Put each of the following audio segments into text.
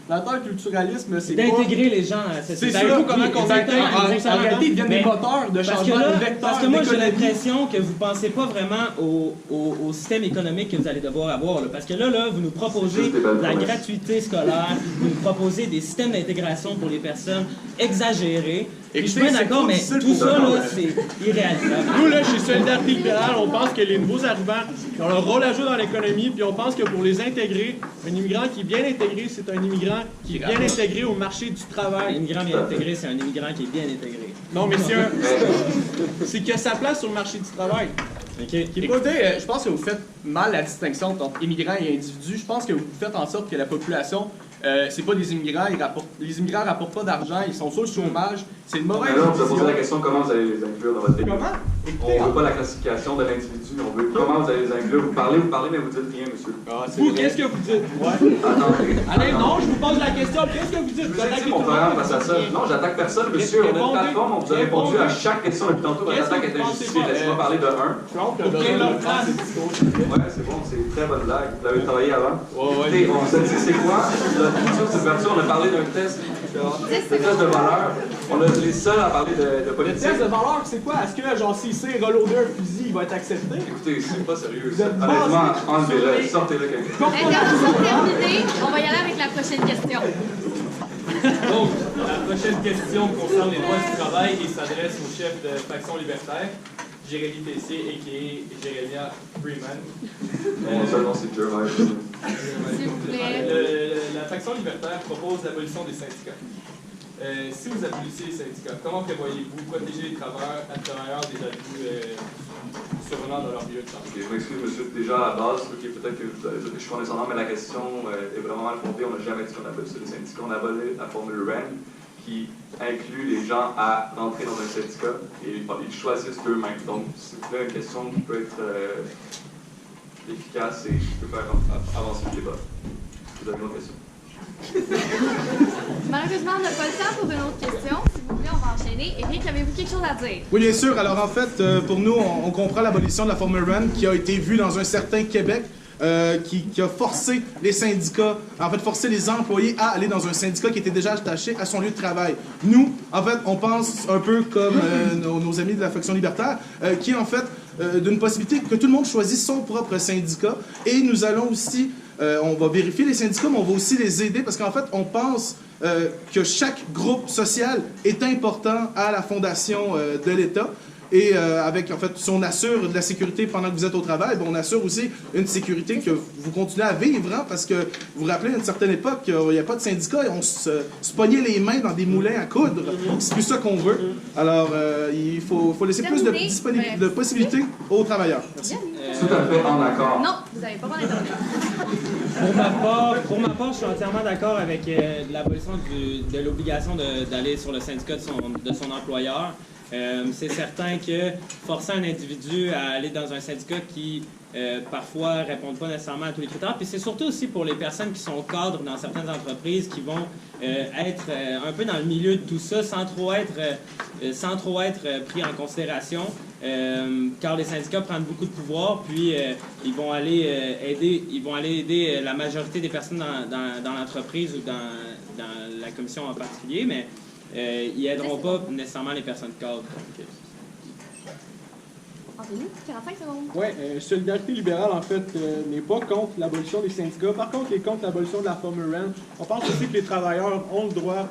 L'interculturalisme, c'est d'intégrer les gens à cette société. Savez-vous comment on intègre? En réalité, ils deviennent des moteurs de changement, des vecteurs. Parce que moi, j'ai l'impression que vous ne pensez pas vraiment au système économique que vous allez devoir avoir. Là. Parce que là, vous nous proposez de la gratuité scolaire, vous nous proposez des systèmes d'intégration pour les personnes exagérés. Et je suis bien d'accord, mais tout ça, là, c'est irréalisable. Nous, là, chez Solidarité libérale, on pense que les nouveaux arrivants ont leur rôle à jouer dans l'économie, puis on pense que pour les intégrer, un immigrant qui est bien intégré, c'est un immigrant qui est bien intégré au marché du travail. Un immigrant bien intégré, c'est un immigrant qui est bien intégré. Non, mais c'est qu'il a sa place sur le marché du travail. Okay. Écoutez, je pense que vous faites mal la distinction entre immigrants et individus. Je pense que vous faites en sorte que la population, c'est pas des immigrants, les immigrants rapportent pas d'argent, ils sont sur le chômage. C'est une mauvaise décision. On décision. se posait la question comment vous allez les inclure dans votre pays. Comment? Écoutez, on veut pas la classification de l'individu, on veut comment vous allez les inclure. Vous parlez, mais vous dites rien, monsieur. Vous, qu'est-ce que vous dites? Attendez. Allez, non, je vous pose la question. Qu'est-ce que vous dites? Vous attaquez mon frère face à ça. Non, j'attaque personne, monsieur. On a une plateforme, on vous a répondu à chaque question depuis tantôt. Votre attaque était justifiée. Laissez-moi parler de un. Ouais, c'est bon, c'est une très bonne blague. Vous l'avez travaillé avant. Écoutez, on s'est dit c'est quoi? On a parlé d'un test. Le test de valeur. On est les seuls à parler de politique. Le test de valeur, c'est quoi? Est-ce que, genre, s'il sait reloader un fusil, il va être accepté? Écoutez, c'est pas sérieux. Honnêtement, enlevez-le. Sortez-le quelqu'un. Intervention terminée. On va y aller avec la prochaine question. Donc, la prochaine question concerne les droits du travail et s'adresse au chef de Faction libertaire, Jérémy Tessier, a.k.a. Jérémia Freeman. Mon seul nom, c'est Jeremiah. S'il vous plaît. La Faction libertaire propose l'abolition des syndicats. Si vous abolissez les syndicats, comment prévoyez-vous protéger les travailleurs des abus survenant dans leur milieu de travail? Je m'excuse, monsieur, déjà à la base, peut-être que je suis condescendant, mais la question est vraiment mal fondée. On n'a jamais dit qu'on abolissait les syndicats. On a aboli la formule REN qui inclut les gens à rentrer dans un syndicat et ils choisissent d'eux-mêmes. Donc, si vous avez une question qui peut être efficace et qui peut faire avancer le débat. Vous avez une autre question? Malheureusement, on n'a pas le temps pour une autre question. Si vous voulez, on va enchaîner. Éric, avez-vous quelque chose à dire? Oui, bien sûr. Alors, en fait, pour nous, on comprend l'abolition de la formule REN qui a été vue dans un certain Québec, qui a forcé les syndicats, en fait, forcé les employés à aller dans un syndicat qui était déjà attaché à son lieu de travail. Nous, en fait, on pense un peu comme nos amis de la Faction libertaire, qui est en fait d'une possibilité que tout le monde choisisse son propre syndicat. Et nous allons aussi, on va vérifier les syndicats, mais on va aussi les aider parce qu'en fait, on pense que chaque groupe social est important à la fondation de l'État. Et avec, en fait, si on assure de la sécurité pendant que vous êtes au travail, ben, on assure aussi une sécurité que vous continuez à vivre, hein, parce que vous vous rappelez, à une certaine époque, il n'y a pas de syndicat et on se pognait les mains dans des moulins à coudre. C'est plus ça qu'on veut. Alors, il faut laisser plus de possibilités aux travailleurs. Merci. Tout à fait en accord. Non, vous n'avez pas le droit d'intervenir. Pour ma part, je suis entièrement d'accord avec l'abolition de l'obligation d'aller sur le syndicat de son employeur. C'est certain que forcer un individu à aller dans un syndicat qui parfois ne répond pas nécessairement à tous les critères, puis c'est surtout aussi pour les personnes qui sont cadres dans certaines entreprises qui vont être un peu dans le milieu de tout ça sans trop être pris en considération, car les syndicats prennent beaucoup de pouvoir, puis ils vont aller aider la majorité des personnes dans l'entreprise ou dans la commission en particulier, mais ils n'aideront pas nécessairement les personnes cadres. Anthony, 45 secondes. Oui, Solidarité libérale, en fait, n'est pas contre l'abolition des syndicats. Par contre, il est contre l'abolition de la formule REN. On pense aussi que les travailleurs ont le droit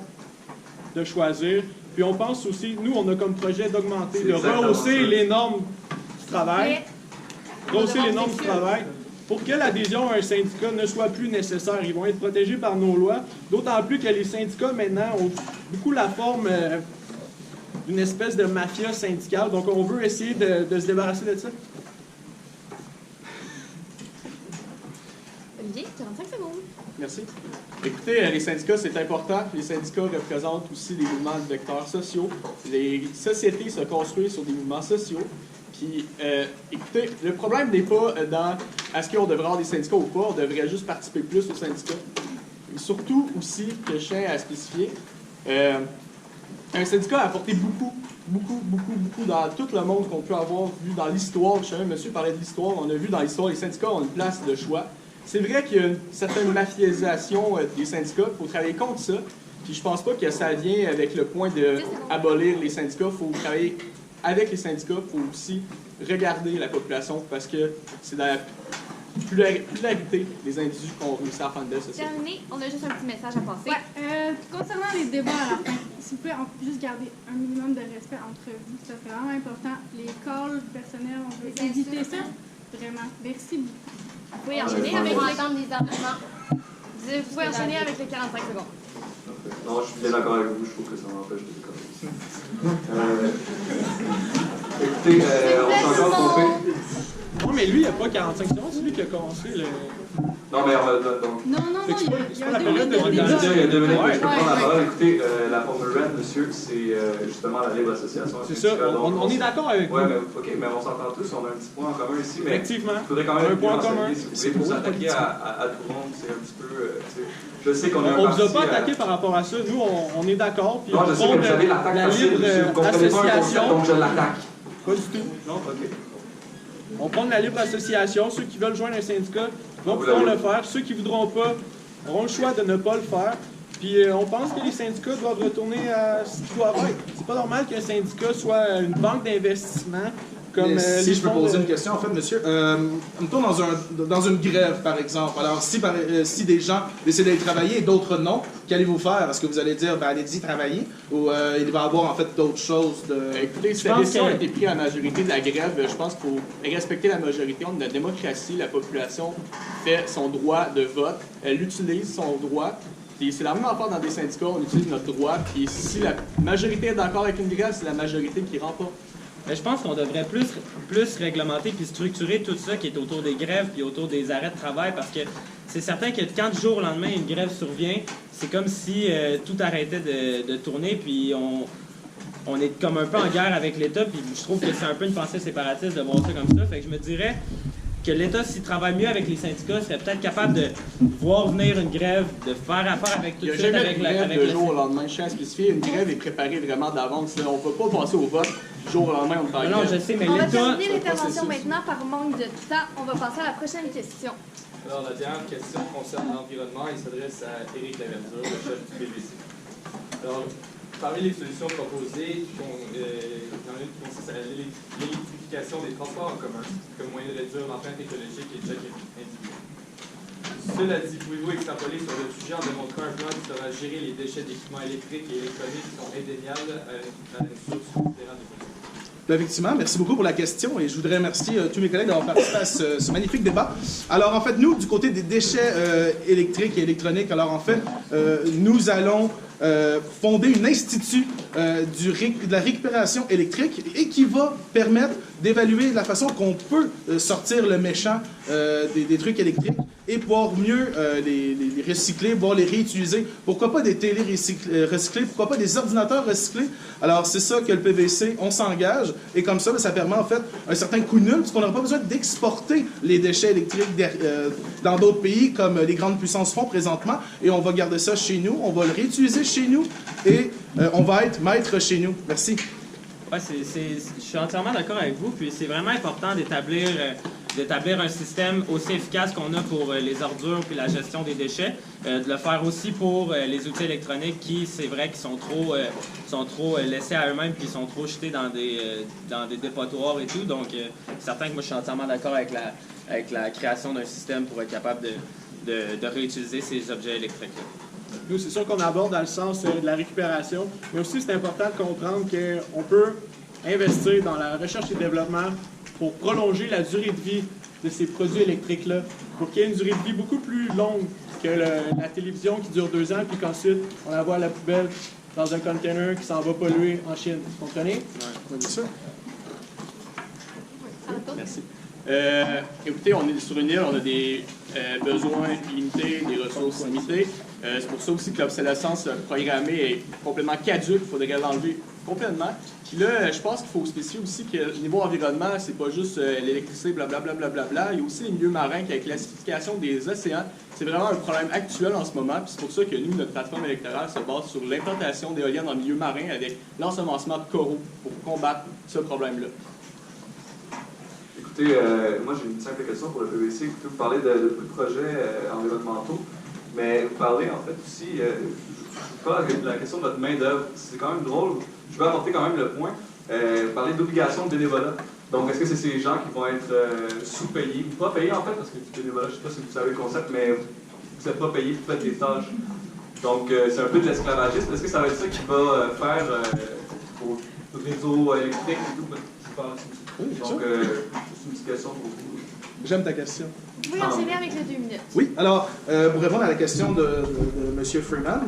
de choisir. Puis on pense aussi, nous, on a comme projet d'augmenter, de rehausser les normes du travail. Rehausser les normes du travail. Pour que l'adhésion à un syndicat ne soit plus nécessaire. Ils vont être protégés par nos lois, d'autant plus que les syndicats, maintenant, ont beaucoup la forme d'une espèce de mafia syndicale. Donc, on veut essayer de se débarrasser de ça. Olivier, 45 secondes. Merci. Écoutez, les syndicats, c'est important. Les syndicats représentent aussi des mouvements de vecteurs sociaux. Les sociétés se construisent sur des mouvements sociaux. Puis, écoutez, le problème n'est pas dans est-ce qu'on devrait avoir des syndicats ou pas, on devrait juste participer plus aux syndicats. Et surtout aussi, que je tiens à spécifier, un syndicat a apporté beaucoup dans tout le monde qu'on peut avoir vu dans l'histoire. Je sais même, monsieur parlait de l'histoire, on a vu dans l'histoire, les syndicats ont une place de choix. c'est vrai qu'il y a une certaine mafiaisation des syndicats. Il faut travailler contre ça. Puis je pense pas que ça vient avec le point d'abolir les syndicats. Il faut travailler avec les syndicats. Il faut aussi regarder la population parce que c'est dans la pluralité des individus qu'on réussit à faire une belle société. Terminé, on a juste un petit message à passer. Ouais, concernant les débats à la fin, s'il vous plaît, on peut juste garder un minimum de respect entre vous. Ça serait vraiment important. Les calls personnels, on veut éviter ça. Vraiment. Merci beaucoup. Vous pouvez enchaîner avec les arguments. Vous pouvez enchaîner avec les 45 secondes. Non, je suis bien d'accord avec vous, je trouve que ça m'empêche de déconner. Écoutez, on s'en compte. Non, mais lui, il n'y a pas 45 secondes, c'est lui qui a commencé le... Non, mais on va donc. Non, Fait que il y c'est a pas la un période de débat. Il y a 2 minutes que je peux prendre la parole. Écoutez, la formule REN, monsieur, c'est justement la libre association. C'est ça, on est d'accord avec vous. Ouais, mais ok, mais on s'entend tous, on a un petit point en commun ici, mais Effectivement. il faudrait quand même Un point en nuancer, commun. si vous voulez, pour s'attaquer à tout le monde, c'est un petit peu. Je sais qu'on a un On ne parti, vous a pas attaqué par rapport à ça. Nous, on est d'accord. Puis Non, on je sais, mais vous avez l'attaque la facile, libre monsieur, vous comprenez pas un concept, association. donc je l'attaque. Pas du tout. Non, ok. On prend la libre association. Ceux qui veulent joindre un syndicat vont Vous pouvoir l'avez. le faire. Ceux qui ne voudront pas auront le choix de ne pas le faire. Puis on pense que les syndicats doivent retourner à ce qu'ils doivent être. C'est pas normal qu'un syndicat soit une banque d'investissement comme Mais si les je peux fonds poser de- une question, en fait, monsieur, mettons dans une grève, par exemple. Alors, si des gens décident d'aller travailler et d'autres non, qu'allez-vous faire? Est-ce que vous allez dire, ben, allez-y travailler? Ou il va y avoir, en fait, d'autres choses de... Écoutez, si la décision a été prise à la majorité de la grève, je pense qu'il faut respecter la majorité. On a une démocratie, la population fait son droit de vote, elle utilise son droit. Puis c'est la même affaire dans des syndicats, on utilise notre droit. Puis si la majorité est d'accord avec une grève, c'est la majorité qui remporte. Mais je pense qu'on devrait plus réglementer puis structurer tout ça qui est autour des grèves puis autour des arrêts de travail parce que c'est certain que quand du jour au lendemain une grève survient, c'est comme si tout arrêtait de tourner puis on est comme un peu en guerre avec l'État puis je trouve que c'est un peu une pensée séparatiste de voir ça comme ça. Fait que je me dirais que l'État, s'il travaille mieux avec les syndicats, serait peut-être capable de voir venir une grève, de faire affaire avec tout Il n'y a de suite jamais avec de la... grève Avec de le- jour au lendemain. Je tiens à spécifier, une grève est préparée vraiment d'avance. On ne peut pas passer au vote du jour au lendemain, on est en Non, je grève. sais, mais On va l'État... terminer l'intervention maintenant par manque de temps. On va passer à la prochaine question. Alors, la dernière question concerne l'environnement. Il s'adresse à Éric Laverdure, le chef du PVC. Alors, parmi les solutions proposées, il y en a une qui consiste à l'électrification des transports en commun comme moyen de réduire l'empreinte écologique et de chaque individu. Cela dit, pouvez-vous extrapoler sur le sujet en démontrant un plan qui saura gérer les déchets d'équipements électriques et électroniques qui sont indéniables à une source souterraine de pollution? Effectivement, merci beaucoup pour la question et je voudrais remercier tous mes collègues d'avoir participé à ce magnifique débat. Alors en fait, nous, du côté des déchets électriques et électroniques, alors en fait, nous allons fonder un institut de la récupération électrique et qui va permettre d'évaluer la façon qu'on peut sortir le méchant des trucs électriques et pouvoir mieux les recycler, pouvoir les réutiliser. Pourquoi pas des télés recyclées, pourquoi pas des ordinateurs recyclés. Alors c'est ça que le PVC, on s'engage et comme ça, ça permet en fait un certain coût nul parce qu'on n'aura pas besoin d'exporter les déchets électriques dans d'autres pays comme les grandes puissances font présentement et on va garder ça chez nous, on va le réutiliser chez nous et on va être maître chez nous. Merci. Ouais, je suis entièrement d'accord avec vous. Puis c'est vraiment important d'établir un système aussi efficace qu'on a pour les ordures puis la gestion des déchets, de le faire aussi pour les outils électroniques qui, c'est vrai, qui sont trop laissés à eux-mêmes puis sont trop jetés dans des dépotoirs et tout. Donc, certain que moi, je suis entièrement d'accord avec la création d'un système pour être capable de réutiliser ces objets électriques-là. Nous, c'est sûr qu'on aborde dans le sens de la récupération, mais aussi c'est important de comprendre qu'on peut investir dans la recherche et développement pour prolonger la durée de vie de ces produits électriques-là, pour qu'il y ait une durée de vie beaucoup plus longue que la télévision qui dure 2 ans, puis qu'ensuite on la voit à la poubelle dans un container qui s'en va polluer en Chine. Vous comprenez? Oui, bien sûr. Merci. Écoutez, on est sur une île, on a des besoins limités, des ressources limitées. C'est pour ça aussi que l'obsolescence programmée est complètement caduque. Il faudrait l'enlever complètement. Puis là, je pense qu'il faut spécifier aussi que le niveau environnement, c'est pas juste l'électricité, blablabla. Il y a aussi les milieux marins, qui avec la classification des océans. C'est vraiment un problème actuel en ce moment. Puis c'est pour ça que nous, notre plateforme électorale se base sur l'implantation d'éoliennes en milieu marin avec l'ensemencement de coraux pour combattre ce problème-là. Écoutez, moi j'ai une simple question pour le PVC. Écoutez, vous parlez de beaucoup de projets environnementaux, mais vous parlez en fait aussi, je parle de la question de votre main-d'œuvre. C'est quand même drôle. Je vais apporter quand même le point. Vous parlez d'obligation de bénévolat. Donc, est-ce que c'est ces gens qui vont être sous-payés, ou pas payés en fait, parce que du bénévolat, je ne sais pas si vous savez le concept, mais vous n'êtes pas payé pour faire des tâches. Donc, c'est un peu de l'esclavagisme. Est-ce que ça va être ça qui va faire vos réseaux électriques et tout? Oui, donc, c'est une petite question pour vous. J'aime ta question. Vous pouvez enchaîner avec les 2 minutes. Oui, alors, pour répondre à la question de M. Freeman,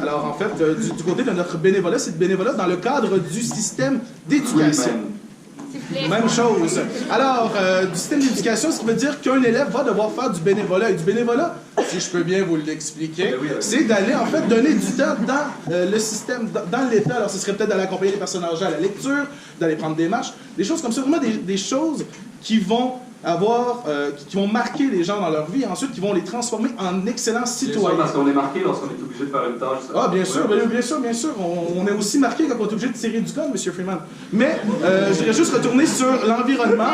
alors en fait, du côté de notre bénévolat, c'est le bénévolat dans le cadre du système d'éducation. S'il vous plaît. Même chose. Alors, du système d'éducation, ce qui veut dire qu'un élève va devoir faire du bénévolat. Et du bénévolat, si je peux bien vous l'expliquer, c'est d'aller en fait donner du temps dans le système, dans l'État. Alors, ce serait peut-être d'aller accompagner les personnes âgées à la lecture, d'aller prendre des marches, des choses comme ça. Vraiment des choses qui vont qui vont marquer les gens dans leur vie et ensuite qui vont les transformer en excellents citoyens. Parce qu'on est marqué lorsqu'on est obligé de faire une tâche. Ah, bien sûr, bien sûr. On est aussi marqué quand on est obligé de tirer du code, M. Freeman. Mais je voudrais juste retourner sur l'environnement.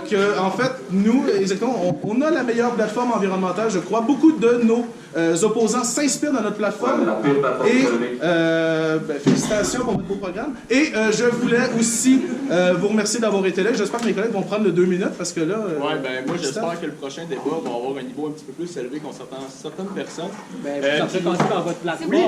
Que, en fait, nous, exactement, on a la meilleure plateforme environnementale, je crois. Beaucoup de nos opposants s'inspirent de notre plateforme. Et félicitations pour votre beau programme. Et je voulais aussi vous remercier d'avoir été là. J'espère que mes collègues vont prendre le 2 minutes parce que là. Ouais, ben moi j'espère que le prochain débat va avoir un niveau un petit peu plus élevé concernant certaines personnes. Ça fait passer par votre plateforme. Oui,